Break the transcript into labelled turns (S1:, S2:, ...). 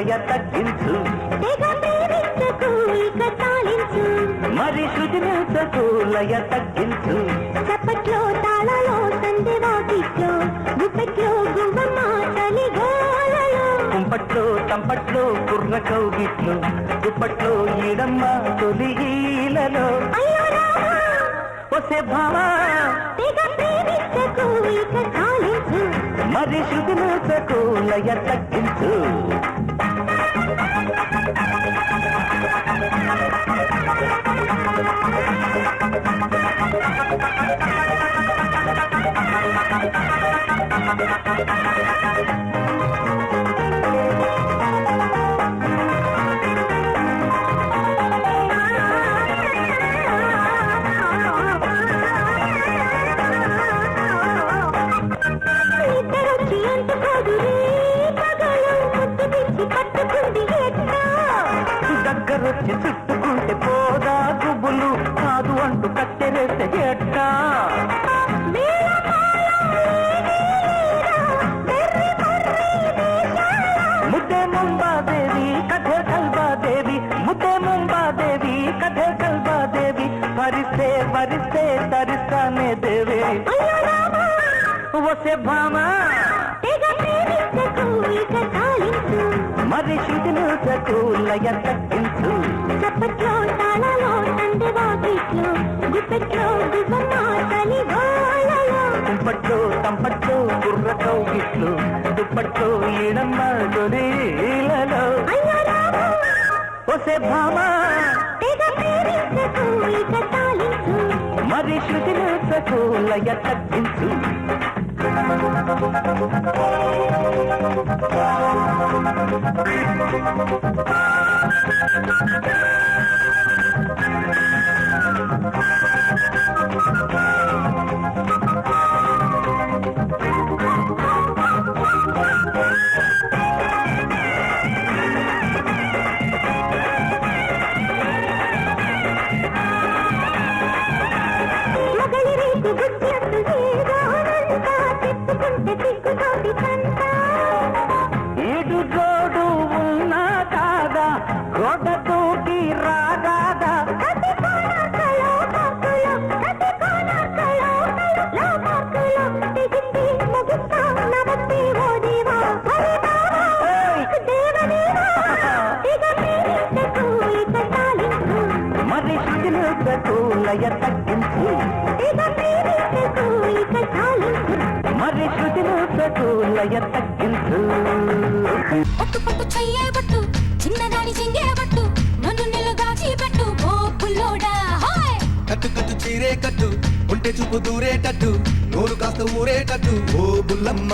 S1: లయ తగ్గించు మరి శృతి మించకు లయ తగ్గించు
S2: చప్పట్లో తాళలో సంధి వాకిట్లో గుప్పెట్లో గువ్వమ్మ తలి గోలలో
S1: కుంపట్లో తంపట్లో కుర్ర కౌగిట్లు దుప్పట్లో ఈడమ్మ తొలి ఈలలో
S2: అయ్యో రామా
S1: ఒసే భామా
S2: తెగ ప్రేమించకు ఇక చాలించు
S1: మరి శృతి మించకు లయ తగ్గించు
S2: ఇద్దరొచ్చి అంటుకోదురే పగలు ముద్దు పిచ్చి పట్టుకుంది ఎట్టా
S1: దగ్గరొచ్చి చుట్టుకుంటే పోదా గుబులు కాదు అంటూ కట్టెరేస్తే ఎట్టా ముద్దే ముంబాదేవి కథే కల్బాదేవి ముద్దే ముంబాదేవి కథే కల్బాదేవి వరిస్తే వరిస్తే తరిస్తానే దేవి వసే భామా
S2: తెగ ప్రేమించకు ఇక చాలించు
S1: మరి శృతినుచకు లయ తగ్గించు
S2: చప్పట్లో తాళలో సంధి వాకిట్లో గుప్పెట్లో గువ్వమ్మ తలి గోలలో
S1: కుంపట్లో తంపట్లో కుర్ర కౌగిట్లు దుప్పట్లో ఈడమ్మ దొరీలలో
S2: అయ్యో రామా
S1: వసే భామా
S2: తెగ ప్రేమించకు ఇక చాలించు
S1: మరి శృతినుచకు లయ తగ్గించు
S2: మగలి రేపు గుడ్డెత్తు ఏదోనంతా తిప్పుకుంటే తిక్కుతోటి సంతా
S1: ఈడు జోడు ఉన్నా కాదా గోడ దూకి రాగాదా
S2: కతి కోణాకలో పక్కులో కతి కోణాకలో లో పక్కులో తెగింది ముగిస్తా నమస్తే ఓ దేవా హరి బాబా దేవదేవా తెగ ప్రేమించకు ఇక చాలించు
S1: మరి శృతినుచకు లయ తగ్గించు
S2: తెగ ప్రేమించకు ఇక చాలించు
S1: మరి శృతినుచకు లయ తగ్గించు
S3: పట్టు పట్టు చెయ్యబట్టు చిన్నదాని చెంగేబట్టు నన్ను నిలుగాచి పెట్టు ఓ పుల్లోడా హాయ్
S4: కట్టు కట్టు చీరే కట్టు ఉంటే చూపు దూరేటట్టు నోరు కాస్త ఊరేటట్టు ఓ బుల్లమ్మ